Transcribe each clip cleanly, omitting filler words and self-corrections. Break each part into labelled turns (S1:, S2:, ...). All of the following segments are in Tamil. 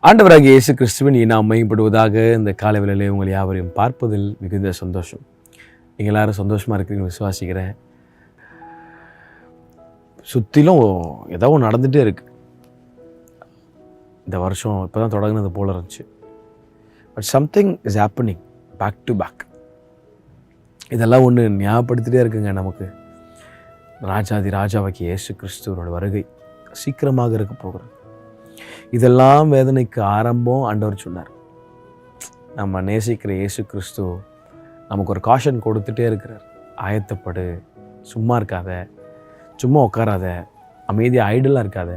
S1: ஆண்டவராகிய இயேசு கிறிஸ்துவின் நாம் மையப்படுவதாக இந்த காலை வேளையிலே உங்கள் யாவரையும் பார்ப்பதில் மிகுந்த சந்தோஷம். நீங்கள் எல்லாரும் சந்தோஷமாக இருக்கிறீங்கன்னு விசுவாசிக்கிறேன். சுற்றிலும் ஏதோ ஒன்று நடந்துகிட்டே இருக்கு. இந்த வருஷம் இப்போ தான் தொடங்கினது போல இருந்துச்சு. But something is happening back to back. இதெல்லாம் ஒன்று ஞாபகப்படுத்திகிட்டே இருக்குங்க நமக்கு. ராஜாதி ராஜாவாகிய இயேசு கிறிஸ்துவனோட வருகை சீக்கிரமாக இருக்க போகிறது. இதெல்லாம் வேதனைக்கு ஆரம்பம் ஆண்டவர் சொன்னார். நம்ம நேசிக்கிற இயேசு கிறிஸ்து நமக்கு ஒரு காஷன் கொடுத்துட்டே இருக்கிறார். ஆயத்தப்படு, சும்மா இருக்காத, சும்மா உட்காராத, அமைதியாக ஐடலாக இருக்காத,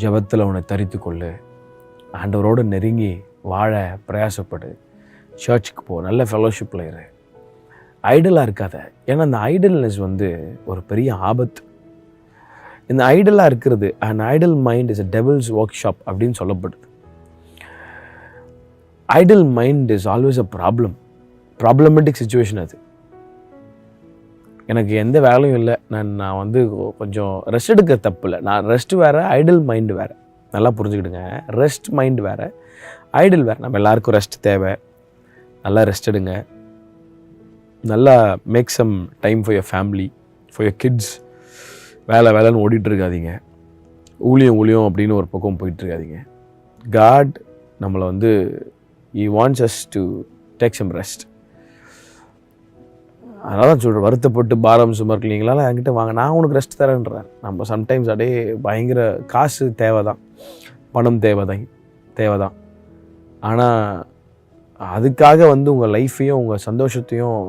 S1: ஜெபத்தில் உன்னை தரித்து கொள்ளு, ஆண்டவரோடு நெருங்கி வாழ பிரயாசப்படு, சர்ச்சுக்கு போ, நல்ல ஃபெலோஷிப்பில் இரு, ஐடலாக இருக்காத. ஏன்னா அந்த ஐடல்னஸ் ஒரு பெரிய ஆபத்து. இந்த ஐடலாக இருக்கிறது, and idle mind is a devil's workshop அப்படின்னு சொல்லப்படுது. Idle mind is always a problematic situation. அது எனக்கு எந்த வேலையும் இல்லை, நான் கொஞ்சம் ரெஸ்ட் எடுக்க தப்பு இல்லை. நான் ரெஸ்ட் வேறு, ஐடல் மைண்டு வேறு. நல்லா புரிஞ்சுக்கிடுங்க. ரெஸ்ட் மைண்டு வேறு, ஐடல் வேறு. நம்ம எல்லாருக்கும் ரெஸ்ட் தேவை. நல்லா ரெஸ்ட் எடுங்க. நல்லா make some time for your family, for your kids. வேலைன்னு ஓடிட்டு இருக்காதீங்க. ஊழியம் அப்படின்னு ஒரு பக்கம் போயிட்டுருக்காதீங்க. காட் நம்மளை He wants us to take some rest. அதனால தான் சொல்கிறேன், வருத்தப்பட்டு பாரம் சுமர்க்கலீங்களால என்கிட்ட வாங்க, நான் உனக்கு ரெஸ்ட் தரேன்றார். நம்ம சம்டைம்ஸ் பயங்கர காசு தேவை தான், பணம் தேவை தான். ஆனால் அதுக்காக உங்கள் லைஃப்பையும் உங்கள் சந்தோஷத்தையும்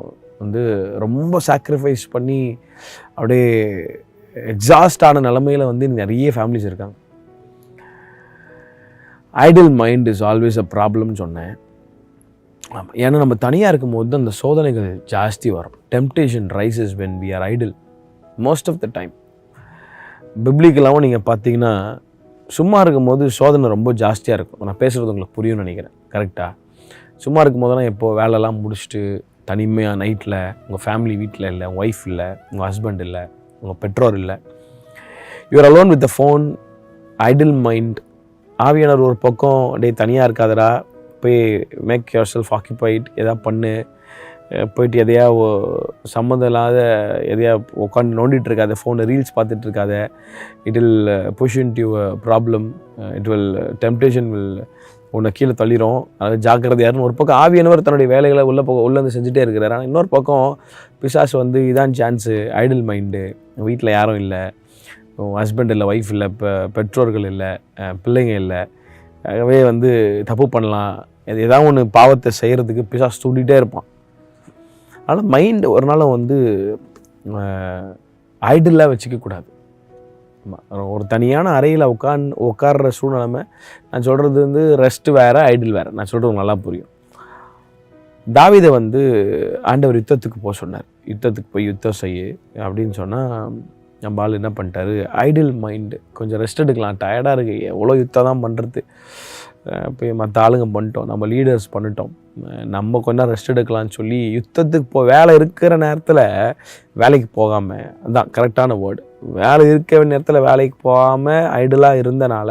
S1: ரொம்ப சாக்ரிஃபைஸ் பண்ணி அப்படியே எக்ஸாஸ்ட் ஆன நிலைமையில் நிறைய ஃபேமிலிஸ் இருக்காங்க. Idle mind is always a ப்ராப்ளம்னு சொன்னேன். ஏன்னா நம்ம தனியாக இருக்கும்போது அந்த சோதனைகள் ஜாஸ்தி வரும். Temptation rises when we are idle most of the time. பிப்ளிக்கலாகவும் நீங்கள் பார்த்தீங்கன்னா சும்மா இருக்கும்போது சோதனை ரொம்ப ஜாஸ்தியாக இருக்கும். நான் பேசுகிறது உங்களுக்கு புரியும்னு நினைக்கிறேன். கரெக்டாக சும்மா இருக்கும்போதெல்லாம் எப்போது வேலைலாம் முடிச்சுட்டு தனிமையாக நைட்டில் உங்கள் ஃபேமிலி வீட்டில் இல்லை, உங்கள் ஒய்ஃப் இல்லை, உங்கள் ஹஸ்பண்ட் இல்லை, உங்கள் பெற்றோர் இல்லை, you are alone with the phone. Idle mind. ஆவியானவர் ஒரு பக்கம் தனியாக இருக்காதடா, போய் மேக் யுவர் செல்ஃப் ஆக்கியபைட், எதாவது பண்ணு, போயிட்டு எதையா சம்மந்தம் இல்லாத எதையா உட்காந்து நோண்டிகிட்டு இருக்காத, ஃபோனை ரீல்ஸ் பார்த்துட்டு இருக்காத. It will push into problem. Temptation will உன்னை கீழே தள்ளிடும். அதாவது ஜாக்கிரதையாருன்னு ஒரு பக்கம் ஆவியானவர் தன்னுடைய வேலைகளை உள்ளே செஞ்சுட்டே இருக்கிறார். ஆனால் இன்னொரு பக்கம் பிசாசு இதான் சான்ஸு. Idol mind. வீட்டில் யாரும் இல்லை, ஹஸ்பண்ட் இல்லை, ஒய்ஃப் இல்லை, பெற்றோர்கள் இல்லை, பிள்ளைங்க இல்லை, ஆகவே தப்பு பண்ணலாம், ஏதாவது ஒன்று பாவத்தை செய்கிறதுக்கு பிசாசு தூண்டிகிட்டே இருப்பான். அதனால் மைண்டு ஒரு நாளும் ஐடலாக வச்சுக்கக்கூடாது. ஒரு தனியான அறையில் உட்கார்ற சூழ்நிலைமை. நான் சொல்கிறது ரெஸ்ட்டு வேறு, ஐடில் வேறு. நான் சொல்கிறது நல்லா புரியும். தாவீதை ஆண்டவர் யுத்தத்துக்கு போக சொன்னார். யுத்தத்துக்கு போய் யுத்தம் செய்ய அப்படின்னு சொன்னால் நம்ம ஆள் என்ன பண்ணிட்டாரு, ஐடில் மைண்டு. கொஞ்சம் ரெஸ்ட் எடுக்கலாம், டயர்டாக இருக்குது, எவ்வளோ யுத்தம் தான் பண்ணுறது, போய் மற்ற ஆளுங்க பண்ணிட்டோம், நம்ம லீடர்ஸ் பண்ணிட்டோம், நம்ம கொஞ்சம் ரெஸ்ட் எடுக்கலாம்னு சொல்லி யுத்தத்துக்கு வேலை இருக்கிற நேரத்தில் வேலைக்கு போகாமல், அதுதான் கரெக்டான வேர்டு, வேலை இருக்கிற நேரத்தில் வேலைக்கு போகாமல் ஐடலாக இருந்தனால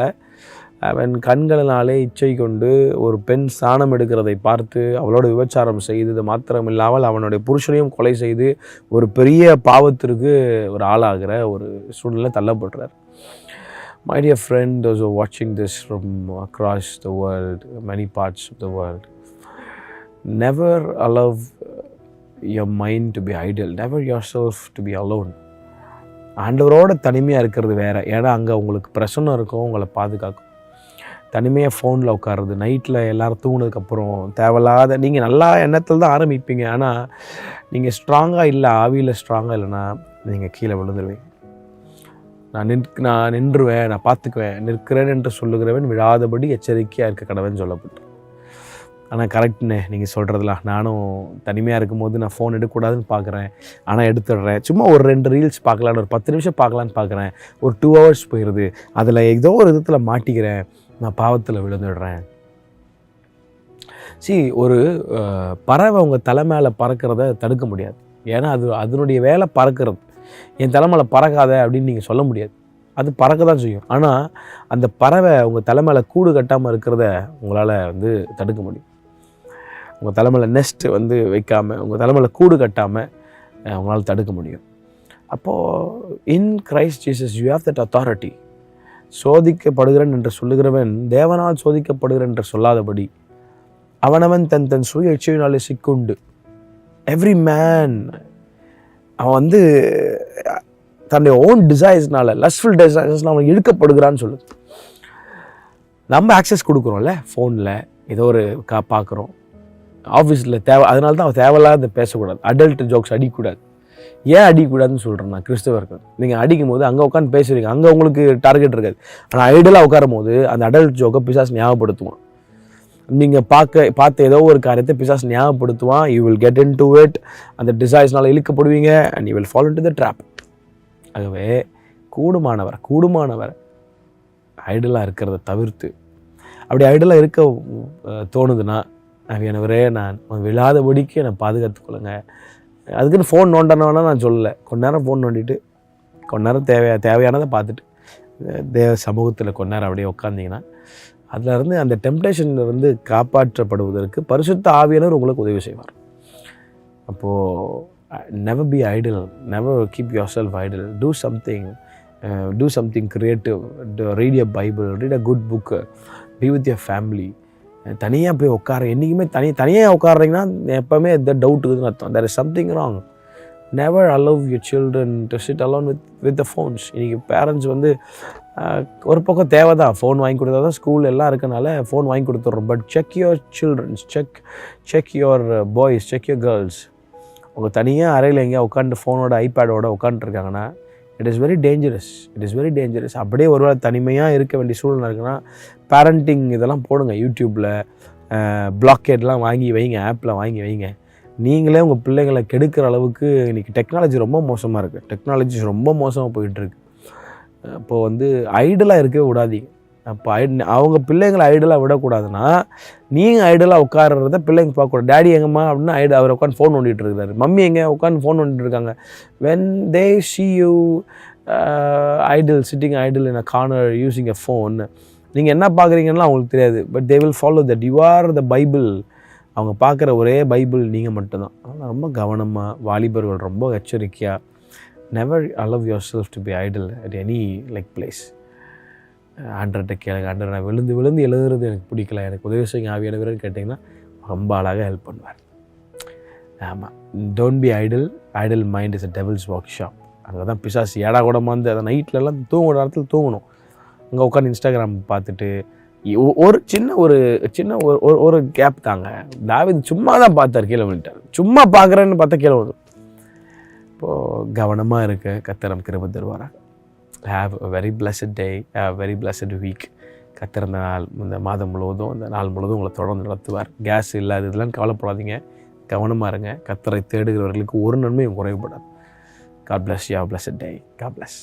S1: அவன் கண்களினாலே இச்சை கொண்டு ஒரு பெண் ஸ்நானம் எடுக்கிறதை பார்த்து அவளோட விபச்சாரம் செய்தது மாத்திரம் இல்லாமல் அவனுடைய புருஷனையும் கொலை செய்து ஒரு பெரிய பாவத்திற்கு ஒரு ஆளாகிற ஒரு சூழ்நிலை தள்ளப்படுறார். My dear friend, those who are watching this from across the world, many parts of the world, never allow your mind to be idle. Never yourself to be alone. ஆண்டவரோட தனிமையாக இருக்கிறது வேறு. ஏன்னா அங்கே உங்களுக்கு பிரசன்னம் இருக்கும், உங்களை பாதுகாக்கும். தனிமையாக ஃபோனில் உட்காருறது, நைட்டில் எல்லோரும் தூங்கினதுக்கப்புறம் தேவையில்லாத, நீங்கள் நல்லா எண்ணத்தில் தான் ஆரம்பிப்பீங்க, ஆனால் நீங்கள் ஸ்ட்ராங்காக இல்லை, ஆவியில் ஸ்ட்ராங்காக இல்லைன்னா நீங்கள் கீழே விழுந்துருவீங்க. நான் நின்றுவேன், நான் பார்த்துக்குவேன், நிற்கிறேன் என்று சொல்லுகிறவன் விழாதபடி எச்சரிக்கையாக இருக்க கடவுள்னு சொல்லப்பட்டு. ஆனால் கரெக்டுண்ணே நீங்கள் சொல்கிறதுலாம். நானும் தனிமையாக இருக்கும்போது நான் ஃபோன் எடுக்கக்கூடாதுன்னு பார்க்குறேன், ஆனால் எடுத்துடுறேன். சும்மா ஒரு 2 ரீல்ஸ் பார்க்கலான்னு, ஒரு 10 நிமிஷம் பார்க்கலான்னு பார்க்குறேன், ஒரு 2 hours போயிடுது. அதில் ஏதோ ஒரு விதத்தில் மாட்டிக்கிறேன், நான் பாவத்தில் விழுந்துடுறேன். ஒரு பறவை உங்கள் தலை மேலே பறக்கிறத தடுக்க முடியாது. ஏன்னா அதனுடைய வேலை பறக்கிறது. என் தலை மேலே பறக்காத அப்படின்னு நீங்கள் சொல்ல முடியாது. அது பறக்க தான் செய்யும். ஆனால் அந்த பறவை உங்கள் தலைமையில் கூடு கட்டாமல் இருக்கிறத உங்களால் வந்து தடுக்க முடியும். உங்கள் தலைமையில் நெஸ்ட் வந்து வைக்காமல், உங்கள் தலைமையில் கூடு கட்டாமல் உங்களால் தடுக்க முடியும். அப்போது in Christ Jesus you have that authority. சோதிக்கப்படுகிறேன் என்று சொல்லுகிறவன் தேவனால் சோதிக்கப்படுகிறேன் என்று சொல்லாதபடி அவனவன் தன் தன் சுய இச்சையினாலே சிக்குண்டு. எவ்ரி மேன் அவன் வந்து தன்னுடைய ஓன் டிசைர்ஸ்னால, லஸ்ட்ஃபுல் டிசைர்ஸ்னால அவன் இழுக்கப்படுகிறான்னு சொல்லுது. நம்ம ஆக்சஸ் கொடுக்குறோம்ல ஃபோனில், ஏதோ ஒரு பார்க்குறோம், ஆஃபீஸில் அதனால தான் அவன் தேவையில்லாத பேசக்கூடாது, அடல்ட் ஜோக்ஸ் அடிக்கக்கூடாது. ஏன் அடிக்கக்கூடாதுன்னு சொல்கிறேன் நான் கிறிஸ்தவர்கள். நீங்கள் அடிக்கும் போது அங்கே உட்காந்து பேசுவீங்க, அங்கே உங்களுக்கு டார்கெட் இருக்காது. ஆனால் ஐடலாக உட்காரும் போது அந்த அடல்ட் ஜோக்கை பிசாசு ஞாபகப்படுத்துவான். நீங்கள் பார்த்த ஏதோ ஒரு காரியத்தை பிசாசு ஞாபகப்படுத்துவான். You will get into it. அந்த டிசைர்ஸ்னால இழுக்கப்படுவீங்க and you will follow into the trap. ஆகவே கூடுமானவர் ஐடலாக இருக்கிறத தவிர்த்து, அப்படி ஐடலாக இருக்க தோணுதுன்னா, ஆவியானவரே நான் விழாதபடிக்கு என்னை பாதுகாத்துக்கொள்ளுங்க. அதுக்குன்னு ஃபோன் நோண்டணும்னா நான் சொல்லலை. கொஞ்ச நேரம் ஃபோன் நோண்டிட்டு கொஞ்ச நேரம் தேவையானதை பார்த்துட்டு தேவ சமூகத்தில் கொஞ்ச நேரம் அப்படியே உட்காந்திங்கன்னா அதிலிருந்து அந்த டெம்ப்டேஷன்லேருந்து காப்பாற்றப்படுவதற்கு பரிசுத்த ஆவியானவர் உங்களுக்கு உதவி செய்வார். அப்போது never be Idol, never keep your self Idol. Do something creative, read a Bible, read a good book, be with your family. தனியாக போய் உட்கார, என்றைக்குமே தனியாக உட்காடுறீங்கன்னா எப்போவுமே எந்த டவுட் இருக்குதுன்னு அர்த்தம். There is something wrong. Never allow your children to sit alone with the phones. இன்றைக்கி பேரண்ட்ஸ் வந்து ஒரு பக்கம் தேவை தான், ஃபோன் வாங்கி கொடுத்தா தான் ஸ்கூல் எல்லாம் இருக்கனால ஃபோன் வாங்கி கொடுத்துட்றோம். But check your childrens, check your boys, check your girls. உங்கள் தனியாக அறையில் எங்கேயா உட்காந்து ஃபோனோட ஐபேடோட உட்காந்துருக்காங்கன்னா இட் இஸ் வெரி டேஞ்சரஸ். அப்படியே ஒருவேளை தனிமையாக இருக்க வேண்டிய சூழ்நிலை இருக்குன்னா பேரண்டிங் இதெல்லாம் போடுங்க. யூடியூப்பில் பிளாக்கெட்லாம் வாங்கி வைங்க, ஆப்பில் வாங்கி வைங்க. நீங்களே உங்கள் பிள்ளைங்களை கெடுக்கிற அளவுக்கு இன்றைக்கி டெக்னாலஜி ரொம்ப மோசமாக இருக்குது. டெக்னாலஜி ரொம்ப மோசமாக போயிட்டுருக்கு. அப்போது வந்து ஐடலாக இருக்கவே விடாதீங்க. அப்போ அவங்க பிள்ளைங்களை ஐடலாக விடக்கூடாதுன்னா நீங்கள் ஐடலாக உட்கார்றத பிள்ளைங்க பார்க்கக்கூடாது. டேடி எங்கம்மா அப்படின்னா அவர் உட்காந்து ஃபோன் நோண்டிகிட்டு இருக்காரு, மம்மி எங்கே உட்காந்து ஃபோன் நோண்டிட்டு இருக்காங்க. When they see you sitting idle in a corner using a phone, நீங்கள் என்ன பார்க்குறீங்கன்னா அவங்களுக்கு தெரியாது. But they will follow that. you are the Bible. அவங்க பார்க்குற ஒரே பைபிள் நீங்கள் மட்டும்தான். அதனால் ரொம்ப கவனமாக, வாலிபர்கள் ரொம்ப எச்சரிக்கையாக, never allow yourself to be idle at any place. ஆண்டர்கிட்ட கேளுங்க, ஆண்டர் நான் விழுந்து எழுதுறது எனக்கு பிடிக்கல, எனக்கு உதவி செய்யுங்க ஆவியானவர்னு கேட்டிங்கன்னா ரொம்ப அழகாக ஹெல்ப் பண்ணுவார். ஆமாம், don't be idle mind is a devil's workshop. அங்கே தான் பிசாசு ஏடா கூட வந்து அதை நைட்லலாம் தூங்குற நேரத்தில் தூங்கணும். அங்கே உட்காந்து இன்ஸ்டாகிராம் பார்த்துட்டு ஒரு சின்ன ஒரு கேப் தாங்க. தாவீது சும்மா தான் பார்த்தார், கீழே விழுட்டார். சும்மா பார்க்குறேன்னு பார்த்தா கீழே வரும். இப்போது கவனமாக இருக்க கர்த்தர் நமக்கு கிருபை தருவாராக. Have a very blessed day, a very blessed week. கர்த்தர் இந்த மாதம் முழுவதும், இந்த நாள் முழுவதும் உங்களை தொடர்ந்து நடத்துவார். கேஸ் இல்லாத இதெல்லாம் கவலைப்படாதீங்க, கவனமாக இருங்க. கர்த்தரை தேடுகிறவர்களுக்கு ஒரு நன்மையும் குறைபடாது. God bless you. Have a blessed day. God bless.